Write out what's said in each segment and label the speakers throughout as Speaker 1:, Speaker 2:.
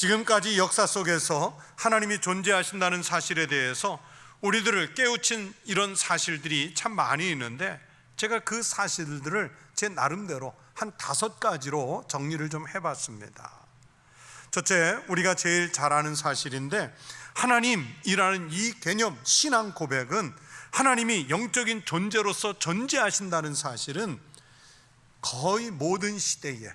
Speaker 1: 지금까지 역사 속에서 하나님이 존재하신다는 사실에 대해서 우리들을 깨우친 이런 사실들이 참 많이 있는데, 제가 그 사실들을 제 나름대로 한 5가지로 정리를 좀 해봤습니다. 첫째, 우리가 제일 잘 아는 사실인데, 하나님이라는 이 개념, 신앙 고백은 하나님이 영적인 존재로서 존재하신다는 사실은 거의 모든 시대에,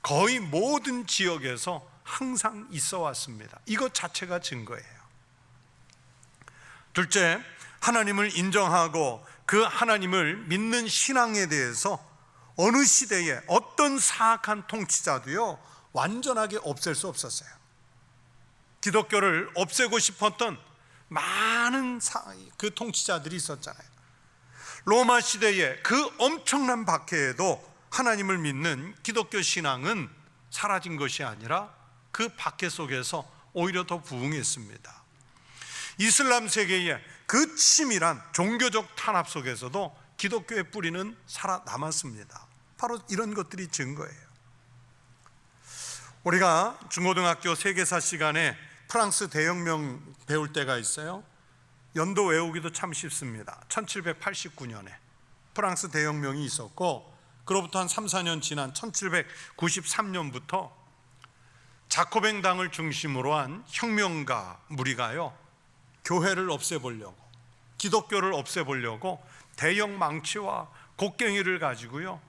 Speaker 1: 거의 모든 지역에서 항상 있어 왔습니다. 이것 자체가 증거예요. 둘째, 하나님을 인정하고 그 하나님을 믿는 신앙에 대해서 어느 시대에 어떤 사악한 통치자도요 완전하게 없앨 수 없었어요. 기독교를 없애고 싶었던 많은 그 통치자들이 있었잖아요. 로마 시대의 그 엄청난 박해에도 하나님을 믿는 기독교 신앙은 사라진 것이 아니라 그 박해 속에서 오히려 더 부흥했습니다. 이슬람 세계의 그 치밀한 종교적 탄압 속에서도 기독교의 뿌리는 살아남았습니다. 바로 이런 것들이 증거예요. 우리가 중고등학교 세계사 시간에 프랑스 대혁명 배울 때가 있어요. 연도 외우기도 참 쉽습니다. 1789년에 프랑스 대혁명이 있었고, 그로부터 한 3, 4년 지난 1793년부터 자코뱅당을 중심으로 한 혁명가 무리가요 교회를 없애보려고, 기독교를 없애보려고 대형 망치와 곡괭이를 가지고요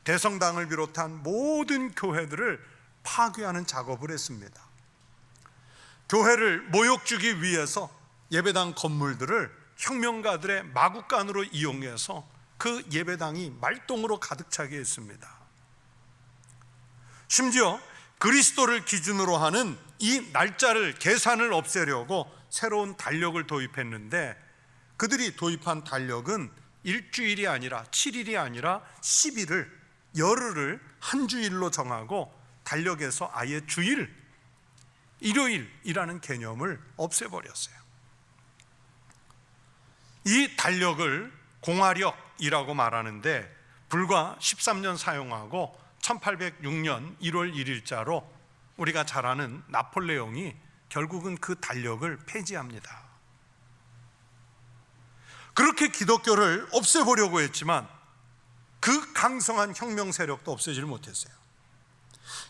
Speaker 1: 대성당을 비롯한 모든 교회들을 파괴하는 작업을 했습니다. 교회를 모욕주기 위해서 예배당 건물들을 혁명가들의 마구간으로 이용해서 그 예배당이 말똥으로 가득 차게 했습니다. 심지어 그리스도를 기준으로 하는 이 날짜를, 계산을 없애려고 새로운 달력을 도입했는데, 그들이 도입한 달력은 일주일이 아니라 7일이 아니라 10일을, 열흘을 한 주일로 정하고 달력에서 아예 주일, 일요일이라는 개념을 없애버렸어요. 이 달력을 공화력이라고 말하는데, 불과 13년 사용하고 1806년 1월 1일자로 우리가 잘 아는 나폴레옹이 결국은 그 달력을 폐지합니다. 그렇게 기독교를 없애보려고 했지만 그 강성한 혁명 세력도 없애질 못했어요.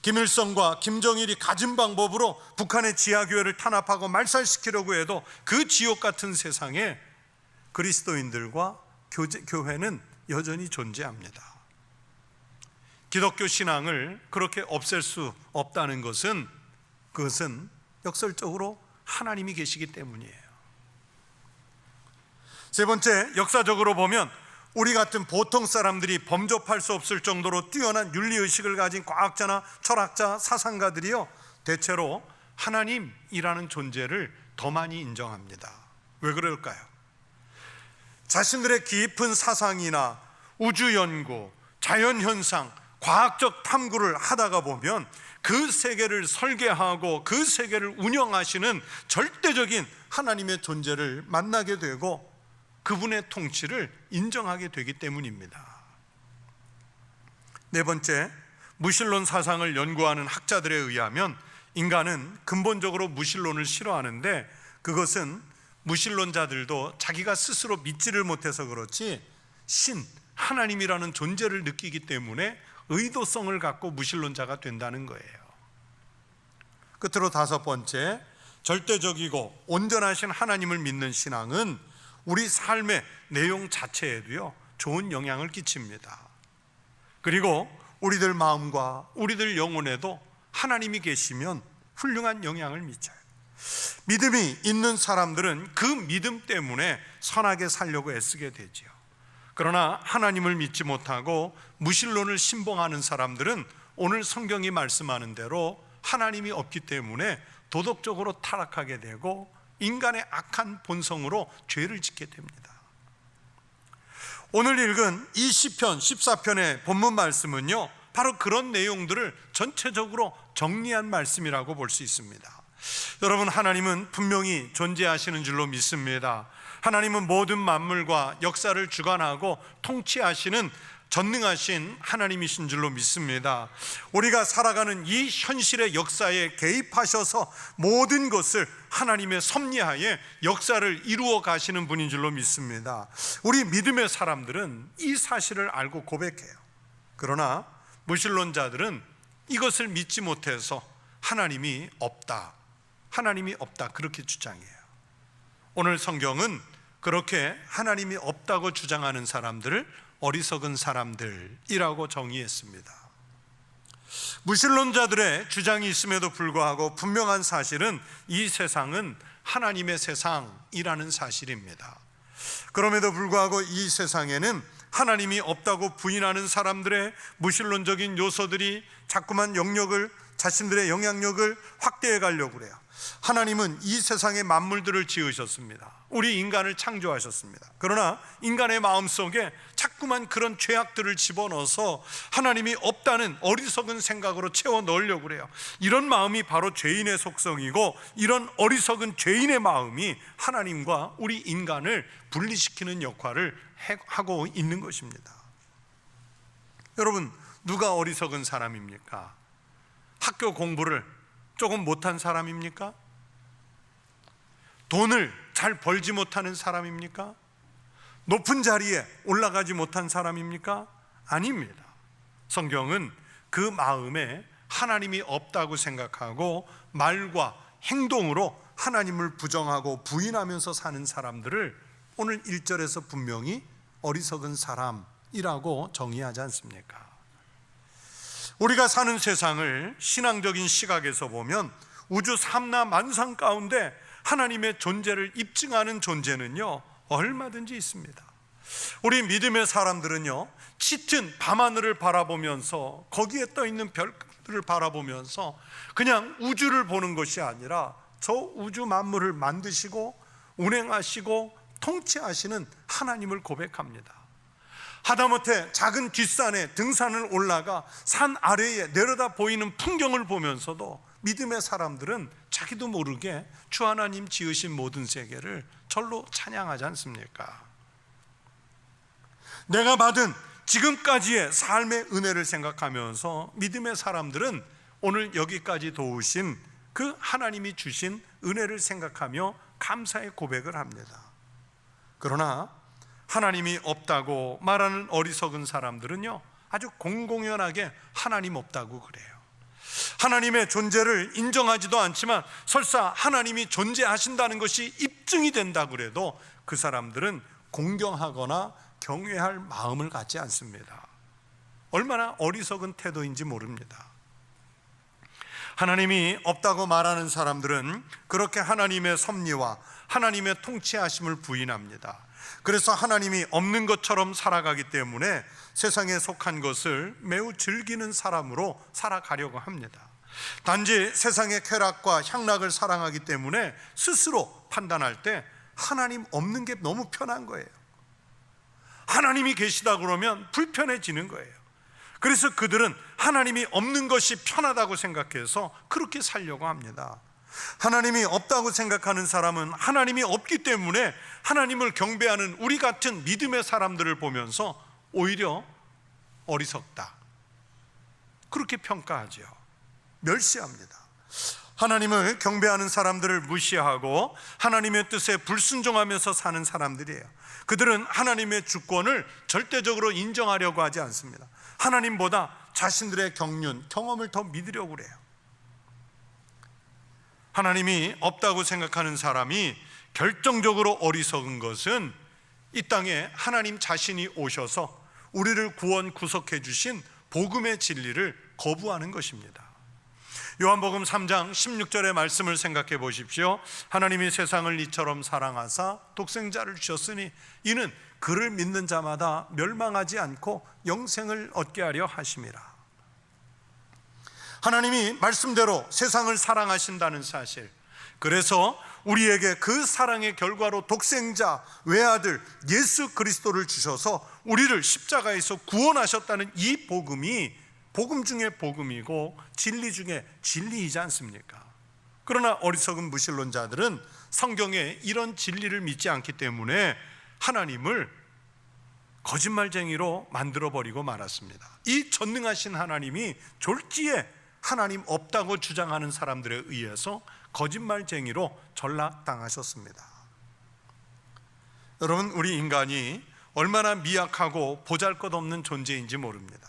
Speaker 1: 김일성과 김정일이 가진 방법으로 북한의 지하교회를 탄압하고 말살시키려고 해도 그 지옥 같은 세상에 그리스도인들과 교회는 여전히 존재합니다. 기독교 신앙을 그렇게 없앨 수 없다는 것은, 그것은 역설적으로 하나님이 계시기 때문이에요. 세 번째, 역사적으로 보면 우리 같은 보통 사람들이 범접할 수 없을 정도로 뛰어난 윤리의식을 가진 과학자나 철학자, 사상가들이요 대체로 하나님이라는 존재를 더 많이 인정합니다. 왜 그럴까요? 자신들의 깊은 사상이나 우주 연구, 자연현상, 과학적 탐구를 하다가 보면 그 세계를 설계하고 그 세계를 운영하시는 절대적인 하나님의 존재를 만나게 되고 그분의 통치를 인정하게 되기 때문입니다. 네 번째, 무신론 사상을 연구하는 학자들에 의하면 인간은 근본적으로 무신론을 싫어하는데, 그것은 무신론자들도 자기가 스스로 믿지를 못해서 그렇지 신, 하나님이라는 존재를 느끼기 때문에 의도성을 갖고 무신론자가 된다는 거예요. 끝으로 다섯 번째, 절대적이고 온전하신 하나님을 믿는 신앙은 우리 삶의 내용 자체에도요 좋은 영향을 끼칩니다. 그리고 우리들 마음과 우리들 영혼에도 하나님이 계시면 훌륭한 영향을 미쳐요. 믿음이 있는 사람들은 그 믿음 때문에 선하게 살려고 애쓰게 되지요. 그러나 하나님을 믿지 못하고 무신론을 신봉하는 사람들은 오늘 성경이 말씀하는 대로 하나님이 없기 때문에 도덕적으로 타락하게 되고 인간의 악한 본성으로 죄를 짓게 됩니다. 오늘 읽은 이 시편 14편의 본문 말씀은요 바로 그런 내용들을 전체적으로 정리한 말씀이라고 볼 수 있습니다. 여러분, 하나님은 분명히 존재하시는 줄로 믿습니다. 하나님은 모든 만물과 역사를 주관하고 통치하시는 전능하신 하나님이신 줄로 믿습니다. 우리가 살아가는 이 현실의 역사에 개입하셔서 모든 것을 하나님의 섭리하에 역사를 이루어 가시는 분인 줄로 믿습니다. 우리 믿음의 사람들은 이 사실을 알고 고백해요. 그러나 무신론자들은 이것을 믿지 못해서 하나님이 없다 그렇게 주장해요. 오늘 성경은 그렇게 하나님이 없다고 주장하는 사람들을 어리석은 사람들이라고 정의했습니다. 무신론자들의 주장이 있음에도 불구하고 분명한 사실은 이 세상은 하나님의 세상이라는 사실입니다. 그럼에도 불구하고 이 세상에는 하나님이 없다고 부인하는 사람들의 무신론적인 요소들이 자꾸만 자신들의 영향력을 확대해 가려고 그래요. 하나님은 이 세상의 만물들을 지으셨습니다. 우리 인간을 창조하셨습니다. 그러나 인간의 마음속에 자꾸만 그런 죄악들을 집어넣어서 하나님이 없다는 어리석은 생각으로 채워 넣으려고 그래요. 이런 마음이 바로 죄인의 속성이고, 이런 어리석은 죄인의 마음이 하나님과 우리 인간을 분리시키는 역할을 하고 있는 것입니다. 여러분, 누가 어리석은 사람입니까? 학교 공부를 조금 못한 사람입니까? 돈을 잘 벌지 못하는 사람입니까? 높은 자리에 올라가지 못한 사람입니까? 아닙니다. 성경은 그 마음에 하나님이 없다고 생각하고 말과 행동으로 하나님을 부정하고 부인하면서 사는 사람들을 오늘 1절에서 분명히 어리석은 사람이라고 정의하지 않습니까? 우리가 사는 세상을 신앙적인 시각에서 보면 우주 삼라 만상 가운데 하나님의 존재를 입증하는 존재는요, 얼마든지 있습니다. 우리 믿음의 사람들은요, 짙은 밤하늘을 바라보면서 거기에 떠 있는 별들을 바라보면서 그냥 우주를 보는 것이 아니라 저 우주 만물을 만드시고 운행하시고 통치하시는 하나님을 고백합니다. 하다못해 작은 뒷산에 등산을 올라가 산 아래에 내려다 보이는 풍경을 보면서도 믿음의 사람들은 자기도 모르게 주 하나님 지으신 모든 세계를 절로 찬양하지 않습니까? 내가 받은 지금까지의 삶의 은혜를 생각하면서 믿음의 사람들은 오늘 여기까지 도우신 그 하나님이 주신 은혜를 생각하며 감사의 고백을 합니다. 그러나 하나님이 없다고 말하는 어리석은 사람들은요, 아주 공공연하게 하나님 없다고 그래요. 하나님의 존재를 인정하지도 않지만 설사 하나님이 존재하신다는 것이 입증이 된다고 해도 그 사람들은 공경하거나 경외할 마음을 갖지 않습니다. 얼마나 어리석은 태도인지 모릅니다. 하나님이 없다고 말하는 사람들은 그렇게 하나님의 섭리와 하나님의 통치하심을 부인합니다. 그래서 하나님이 없는 것처럼 살아가기 때문에 세상에 속한 것을 매우 즐기는 사람으로 살아가려고 합니다. 단지 세상의 쾌락과 향락을 사랑하기 때문에 스스로 판단할 때 하나님 없는 게 너무 편한 거예요. 하나님이 계시다 그러면 불편해지는 거예요. 그래서 그들은 하나님이 없는 것이 편하다고 생각해서 그렇게 살려고 합니다. 하나님이 없다고 생각하는 사람은 하나님이 없기 때문에 하나님을 경배하는 우리 같은 믿음의 사람들을 보면서 오히려 어리석다, 그렇게 평가하죠. 멸시합니다. 하나님을 경배하는 사람들을 무시하고 하나님의 뜻에 불순종하면서 사는 사람들이에요. 그들은 하나님의 주권을 절대적으로 인정하려고 하지 않습니다. 하나님보다 자신들의 경험을 더 믿으려고 그래요. 하나님이 없다고 생각하는 사람이 결정적으로 어리석은 것은 이 땅에 하나님 자신이 오셔서 우리를 구원 구속해 주신 복음의 진리를 거부하는 것입니다. 요한복음 3장 16절의 말씀을 생각해 보십시오. 하나님이 세상을 이처럼 사랑하사 독생자를 주셨으니 이는 그를 믿는 자마다 멸망하지 않고 영생을 얻게 하려 하심이라. 하나님이 말씀대로 세상을 사랑하신다는 사실, 그래서 우리에게 그 사랑의 결과로 독생자 외아들 예수 그리스도를 주셔서 우리를 십자가에서 구원하셨다는 이 복음이 복음 중에 복음이고 진리 중에 진리이지 않습니까? 그러나 어리석은 무신론자들은 성경에 이런 진리를 믿지 않기 때문에 하나님을 거짓말쟁이로 만들어버리고 말았습니다. 이 전능하신 하나님이 졸지에 하나님 없다고 주장하는 사람들에 의해서 거짓말쟁이로 전락당하셨습니다. 여러분, 우리 인간이 얼마나 미약하고 보잘것없는 존재인지 모릅니다.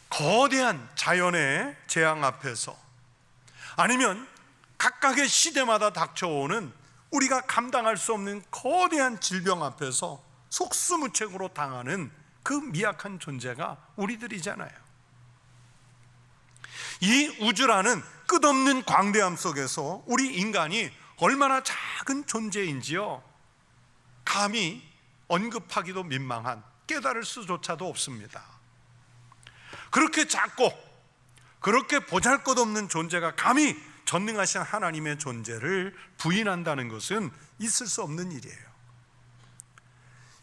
Speaker 1: 거대한 자연의 재앙 앞에서, 아니면 각각의 시대마다 닥쳐오는 우리가 감당할 수 없는 거대한 질병 앞에서 속수무책으로 당하는 그 미약한 존재가 우리들이잖아요. 이 우주라는 끝없는 광대함 속에서 우리 인간이 얼마나 작은 존재인지요, 감히 언급하기도 민망한, 깨달을 수조차도 없습니다. 그렇게 작고 그렇게 보잘것없는 존재가 감히 전능하신 하나님의 존재를 부인한다는 것은 있을 수 없는 일이에요.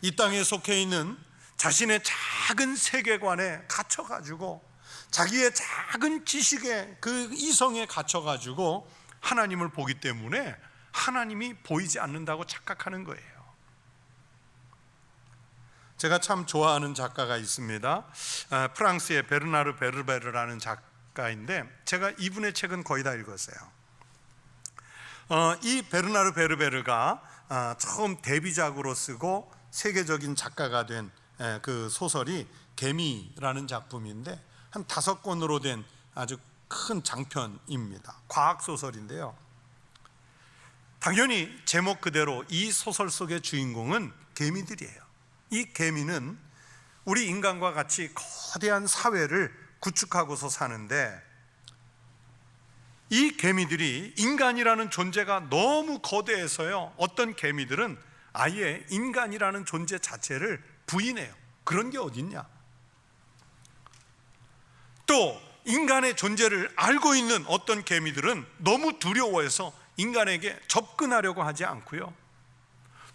Speaker 1: 이 땅에 속해 있는 자신의 작은 세계관에 갇혀가지고, 자기의 작은 지식의 그 이성에 갇혀가지고 하나님을 보기 때문에 하나님이 보이지 않는다고 착각하는 거예요. 제가 참 좋아하는 작가가 있습니다. 프랑스의 베르나르 베르베르라는 작가인데, 제가 이분의 책은 거의 다 읽었어요. 이 베르나르 베르베르가 처음 데뷔작으로 쓰고 세계적인 작가가 된 그 소설이 개미라는 작품인데, 한 5권으로 된 아주 큰 장편입니다. 과학소설인데요, 당연히 제목 그대로 이 소설 속의 주인공은 개미들이에요. 이 개미는 우리 인간과 같이 거대한 사회를 구축하고서 사는데, 이 개미들이 인간이라는 존재가 너무 거대해서요, 어떤 개미들은 아예 인간이라는 존재 자체를 부인해요. 그런 게 어딨냐. 또 인간의 존재를 알고 있는 어떤 개미들은 너무 두려워해서 인간에게 접근하려고 하지 않고요,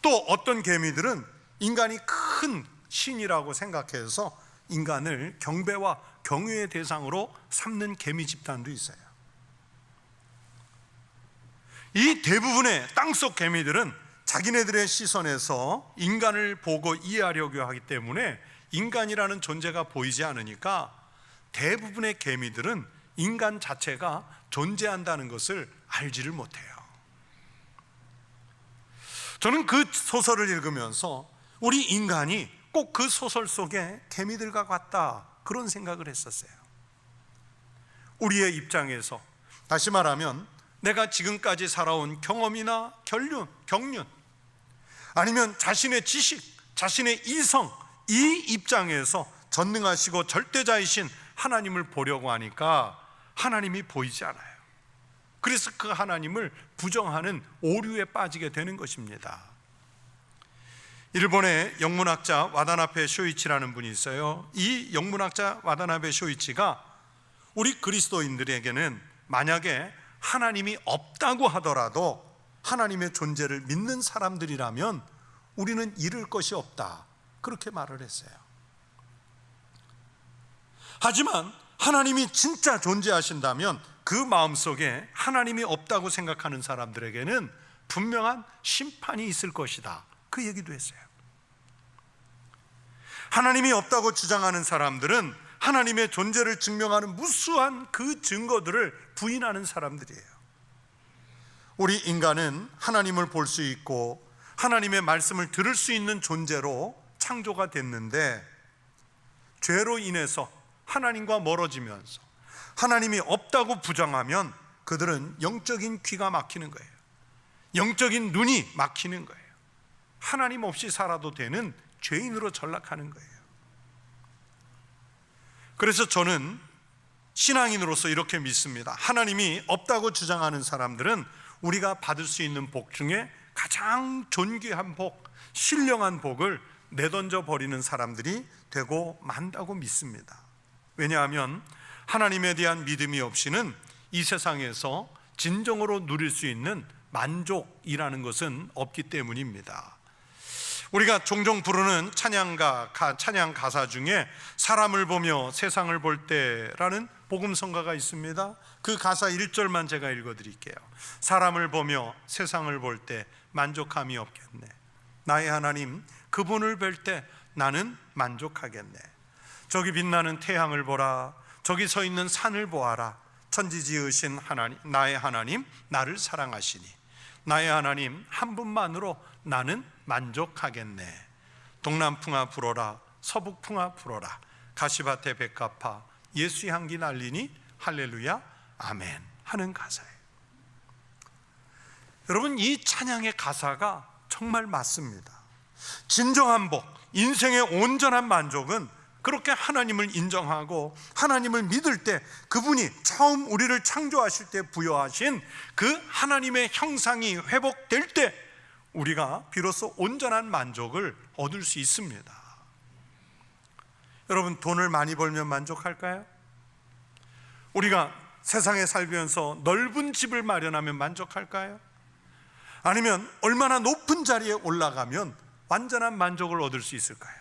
Speaker 1: 또 어떤 개미들은 인간이 큰 신이라고 생각해서 인간을 경배와 경외의 대상으로 삼는 개미 집단도 있어요. 이 대부분의 땅속 개미들은 자기네들의 시선에서 인간을 보고 이해하려고 하기 때문에 인간이라는 존재가 보이지 않으니까 대부분의 개미들은 인간 자체가 존재한다는 것을 알지를 못해요. 저는 그 소설을 읽으면서 우리 인간이 꼭 그 소설 속에 개미들과 같다, 그런 생각을 했었어요. 우리의 입장에서, 다시 말하면 내가 지금까지 살아온 경험이나 경륜, 아니면 자신의 지식, 자신의 이성, 이 입장에서 전능하시고 절대자이신 하나님을 보려고 하니까 하나님이 보이지 않아요. 그래서 그 하나님을 부정하는 오류에 빠지게 되는 것입니다. 일본의 영문학자 와다나베 쇼이치라는 분이 있어요. 이 영문학자 와다나베 쇼이치가 우리 그리스도인들에게는 만약에 하나님이 없다고 하더라도 하나님의 존재를 믿는 사람들이라면 우리는 잃을 것이 없다, 그렇게 말을 했어요. 하지만 하나님이 진짜 존재하신다면 그 마음속에 하나님이 없다고 생각하는 사람들에게는 분명한 심판이 있을 것이다, 그 얘기도 했어요. 하나님이 없다고 주장하는 사람들은 하나님의 존재를 증명하는 무수한 그 증거들을 부인하는 사람들이에요. 우리 인간은 하나님을 볼 수 있고 하나님의 말씀을 들을 수 있는 존재로 창조가 됐는데, 죄로 인해서 하나님과 멀어지면서 하나님이 없다고 부정하면 그들은 영적인 귀가 막히는 거예요. 영적인 눈이 막히는 거예요. 하나님 없이 살아도 되는 죄인으로 전락하는 거예요. 그래서 저는 신앙인으로서 이렇게 믿습니다. 하나님이 없다고 주장하는 사람들은 우리가 받을 수 있는 복 중에 가장 존귀한 복, 신령한 복을 내던져 버리는 사람들이 되고 만다고 믿습니다. 왜냐하면 하나님에 대한 믿음이 없이는 이 세상에서 진정으로 누릴 수 있는 만족이라는 것은 없기 때문입니다. 우리가 종종 부르는 찬양 가사 중에 사람을 보며 세상을 볼 때라는 복음성가가 있습니다. 그 가사 1절만 제가 읽어드릴게요. 사람을 보며 세상을 볼 때 만족함이 없겠네. 나의 하나님, 그분을 뵐 때 나는 만족하겠네. 저기 빛나는 태양을 보라. 저기 서 있는 산을 보아라. 천지 지으신 하나님, 나의 하나님, 나를 사랑하시니 나의 하나님 한 분만으로 나는 만족하겠네. 동남풍아 불어라. 서북풍아 불어라. 가시밭에 백합화 예수 향기 날리니 할렐루야 아멘 하는 가사예요. 여러분, 이 찬양의 가사가 정말 맞습니다. 진정한 복, 인생의 온전한 만족은 그렇게 하나님을 인정하고 하나님을 믿을 때, 그분이 처음 우리를 창조하실 때 부여하신 그 하나님의 형상이 회복될 때 우리가 비로소 온전한 만족을 얻을 수 있습니다. 여러분, 돈을 많이 벌면 만족할까요? 우리가 세상에 살면서 넓은 집을 마련하면 만족할까요? 아니면 얼마나 높은 자리에 올라가면 완전한 만족을 얻을 수 있을까요?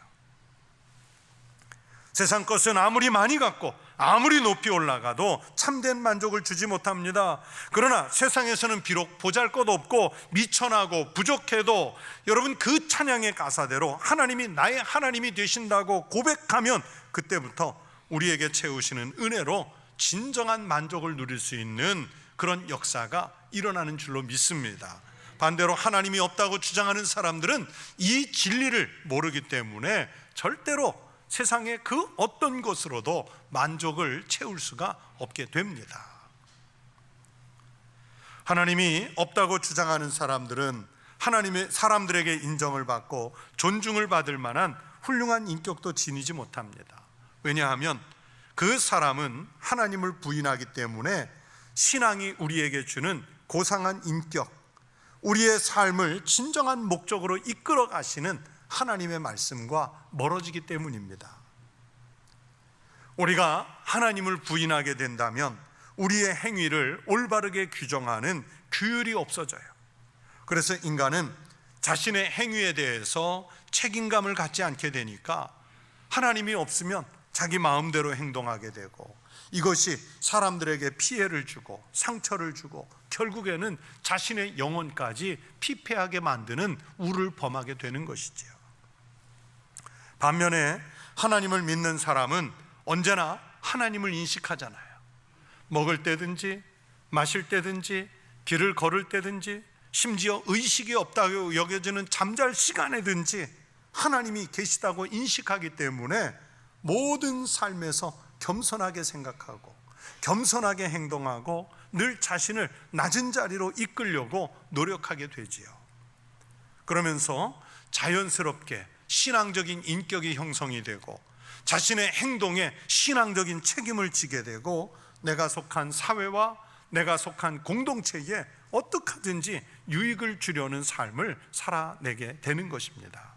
Speaker 1: 세상 것은 아무리 많이 갖고 아무리 높이 올라가도 참된 만족을 주지 못합니다. 그러나 세상에서는 비록 보잘것없고 미천하고 부족해도 여러분, 그 찬양의 가사대로 하나님이 나의 하나님이 되신다고 고백하면 그때부터 우리에게 채우시는 은혜로 진정한 만족을 누릴 수 있는 그런 역사가 일어나는 줄로 믿습니다. 반대로 하나님이 없다고 주장하는 사람들은 이 진리를 모르기 때문에 절대로 세상의 그 어떤 것으로도 만족을 채울 수가 없게 됩니다. 하나님이 없다고 주장하는 사람들은 하나님의 사람들에게 인정을 받고 존중을 받을 만한 훌륭한 인격도 지니지 못합니다. 왜냐하면 그 사람은 하나님을 부인하기 때문에 신앙이 우리에게 주는 고상한 인격, 우리의 삶을 진정한 목적으로 이끌어 가시는 하나님의 말씀과 멀어지기 때문입니다. 우리가 하나님을 부인하게 된다면 우리의 행위를 올바르게 규정하는 규율이 없어져요. 그래서 인간은 자신의 행위에 대해서 책임감을 갖지 않게 되니까 하나님이 없으면 자기 마음대로 행동하게 되고, 이것이 사람들에게 피해를 주고 상처를 주고 결국에는 자신의 영혼까지 피폐하게 만드는 우를 범하게 되는 것이지요. 반면에 하나님을 믿는 사람은 언제나 하나님을 인식하잖아요. 먹을 때든지 마실 때든지 길을 걸을 때든지 심지어 의식이 없다고 여겨지는 잠잘 시간에든지 하나님이 계시다고 인식하기 때문에 모든 삶에서 겸손하게 생각하고 겸손하게 행동하고 늘 자신을 낮은 자리로 이끌려고 노력하게 되지요. 그러면서 자연스럽게 신앙적인 인격이 형성이 되고 자신의 행동에 신앙적인 책임을 지게 되고 내가 속한 사회와 내가 속한 공동체에 어떻게 하든지 유익을 주려는 삶을 살아내게 되는 것입니다.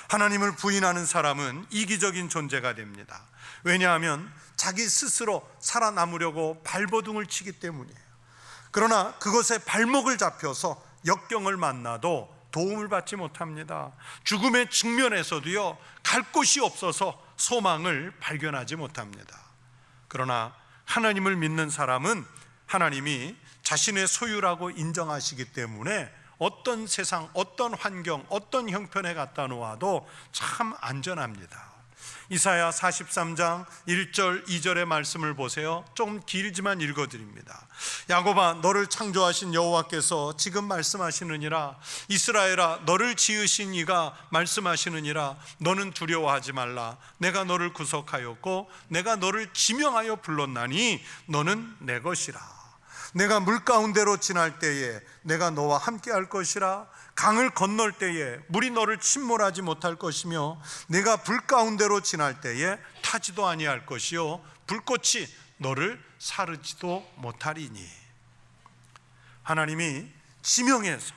Speaker 1: 하나님을 부인하는 사람은 이기적인 존재가 됩니다. 왜냐하면 자기 스스로 살아남으려고 발버둥을 치기 때문이에요. 그러나 그것에 발목을 잡혀서 역경을 만나도 도움을 받지 못합니다. 죽음의 직면에서도요, 갈 곳이 없어서 소망을 발견하지 못합니다. 그러나 하나님을 믿는 사람은 하나님이 자신의 소유라고 인정하시기 때문에 어떤 세상, 어떤 환경, 어떤 형편에 갖다 놓아도 참 안전합니다. 이사야 43장 1절 2절의 말씀을 보세요. 조금 길지만 읽어드립니다. 야곱아, 너를 창조하신 여호와께서 지금 말씀하시느니라. 이스라엘아, 너를 지으신 이가 말씀하시느니라. 너는 두려워하지 말라. 내가 너를 구속하였고 내가 너를 지명하여 불렀나니 너는 내 것이라. 내가 물 가운데로 지날 때에 내가 너와 함께 할 것이라. 강을 건널 때에 물이 너를 침몰하지 못할 것이며 내가 불 가운데로 지날 때에 타지도 아니할 것이요 불꽃이 너를 사르지도 못하리니. 하나님이 지명해서,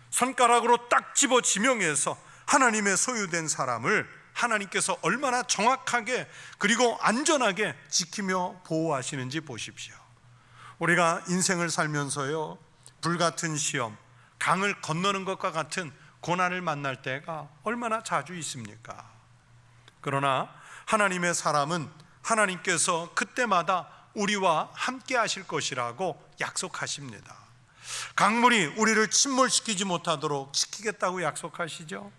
Speaker 1: 손가락으로 딱 집어 지명해서 하나님의 소유된 사람을 하나님께서 얼마나 정확하게 그리고 안전하게 지키며 보호하시는지 보십시오. 우리가 인생을 살면서요, 불같은 시험, 강을 건너는 것과 같은 고난을 만날 때가 얼마나 자주 있습니까? 그러나 하나님의 사람은 하나님께서 그때마다 우리와 함께 하실 것이라고 약속하십니다. 강물이 우리를 침몰시키지 못하도록 지키겠다고 약속하시죠.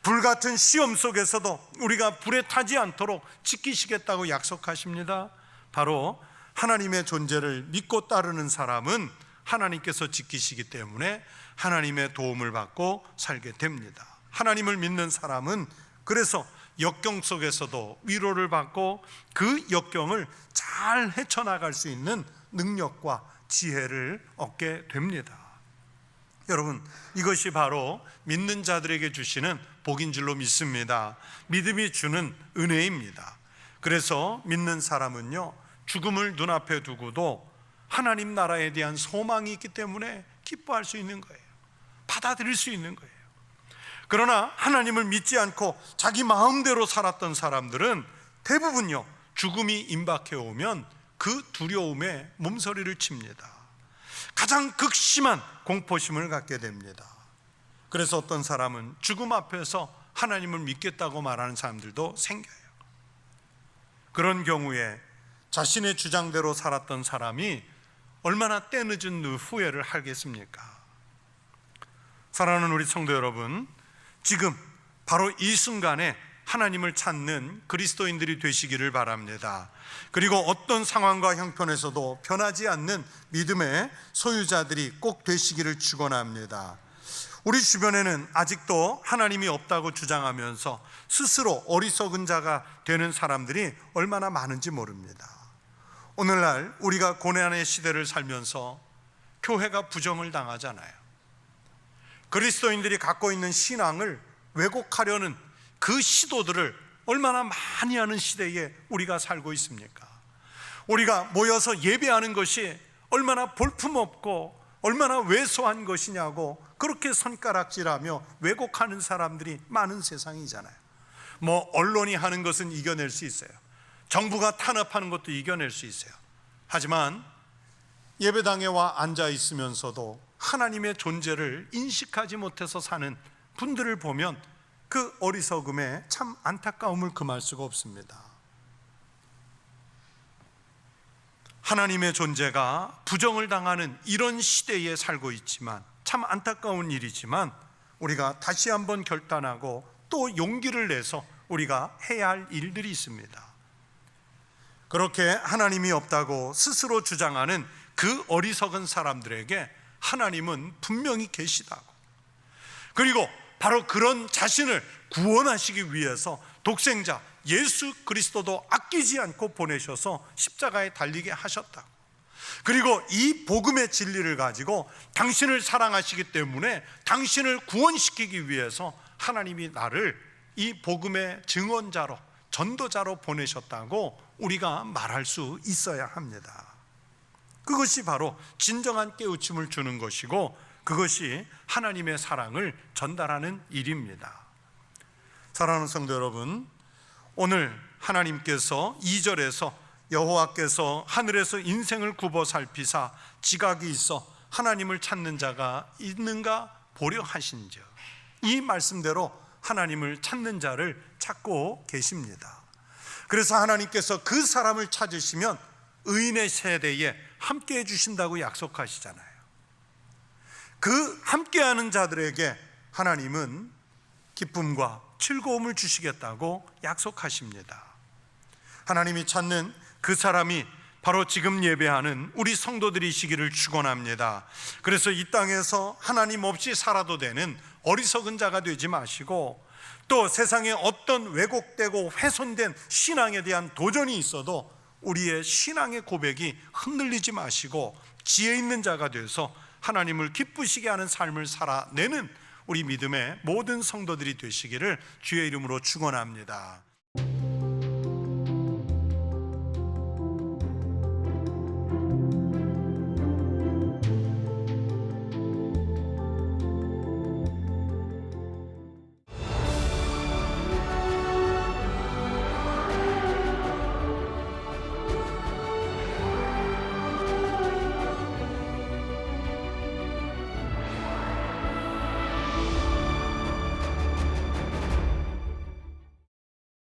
Speaker 1: 불같은 시험 속에서도 우리가 불에 타지 않도록 지키시겠다고 약속하십니다. 바로 하나님의 존재를 믿고 따르는 사람은 하나님께서 지키시기 때문에 하나님의 도움을 받고 살게 됩니다. 하나님을 믿는 사람은 그래서 역경 속에서도 위로를 받고 그 역경을 잘 헤쳐나갈 수 있는 능력과 지혜를 얻게 됩니다. 여러분, 이것이 바로 믿는 자들에게 주시는 복인 줄로 믿습니다. 믿음이 주는 은혜입니다. 그래서 믿는 사람은요, 죽음을 눈앞에 두고도 하나님 나라에 대한 소망이 있기 때문에 기뻐할 수 있는 거예요. 받아들일 수 있는 거예요. 그러나 하나님을 믿지 않고 자기 마음대로 살았던 사람들은 대부분요, 죽음이 임박해 오면 그 두려움에 몸서리를 칩니다. 가장 극심한 공포심을 갖게 됩니다. 그래서 어떤 사람은 죽음 앞에서 하나님을 믿겠다고 말하는 사람들도 생겨요. 그런 경우에 자신의 주장대로 살았던 사람이 얼마나 때늦은 후회를 하겠습니까? 사랑하는 우리 성도 여러분, 지금 바로 이 순간에 하나님을 찾는 그리스도인들이 되시기를 바랍니다. 그리고 어떤 상황과 형편에서도 변하지 않는 믿음의 소유자들이 꼭 되시기를 축원합니다. 우리 주변에는 아직도 하나님이 없다고 주장하면서 스스로 어리석은 자가 되는 사람들이 얼마나 많은지 모릅니다. 오늘날 우리가 고난의 시대를 살면서 교회가 부정을 당하잖아요. 그리스도인들이 갖고 있는 신앙을 왜곡하려는 그 시도들을 얼마나 많이 하는 시대에 우리가 살고 있습니까? 우리가 모여서 예배하는 것이 얼마나 볼품없고 얼마나 왜소한 것이냐고 그렇게 손가락질하며 왜곡하는 사람들이 많은 세상이잖아요. 언론이 하는 것은 이겨낼 수 있어요. 정부가 탄압하는 것도 이겨낼 수 있어요. 하지만 예배당에 와 앉아 있으면서도 하나님의 존재를 인식하지 못해서 사는 분들을 보면 그 어리석음에 참 안타까움을 금할 수가 없습니다. 하나님의 존재가 부정을 당하는 이런 시대에 살고 있지만 참 안타까운 일이지만 우리가 다시 한번 결단하고 또 용기를 내서 우리가 해야 할 일들이 있습니다. 그렇게 하나님이 없다고 스스로 주장하는 그 어리석은 사람들에게 하나님은 분명히 계시다고, 그리고 바로 그런 자신을 구원하시기 위해서 독생자 예수 그리스도도 아끼지 않고 보내셔서 십자가에 달리게 하셨다고, 그리고 이 복음의 진리를 가지고 당신을 사랑하시기 때문에 당신을 구원시키기 위해서 하나님이 나를 이 복음의 증언자로 전도자로 보내셨다고 우리가 말할 수 있어야 합니다. 그것이 바로 진정한 깨우침을 주는 것이고 그것이 하나님의 사랑을 전달하는 일입니다. 사랑하는 성도 여러분, 오늘 하나님께서 2절에서 여호와께서 하늘에서 인생을 굽어 살피사 지각이 있어 하나님을 찾는 자가 있는가 보려 하신즉, 이 말씀대로 하나님을 찾는 자를 찾고 계십니다. 그래서 하나님께서 그 사람을 찾으시면 의인의 세대에 함께 해주신다고 약속하시잖아요. 그 함께하는 자들에게 하나님은 기쁨과 즐거움을 주시겠다고 약속하십니다. 하나님이 찾는 그 사람이 바로 지금 예배하는 우리 성도들이시기를 축원합니다. 그래서 이 땅에서 하나님 없이 살아도 되는 어리석은 자가 되지 마시고, 또 세상에 어떤 왜곡되고 훼손된 신앙에 대한 도전이 있어도 우리의 신앙의 고백이 흔들리지 마시고 지혜 있는 자가 되어서 하나님을 기쁘시게 하는 삶을 살아내는 우리 믿음의 모든 성도들이 되시기를 주의 이름으로 축원합니다.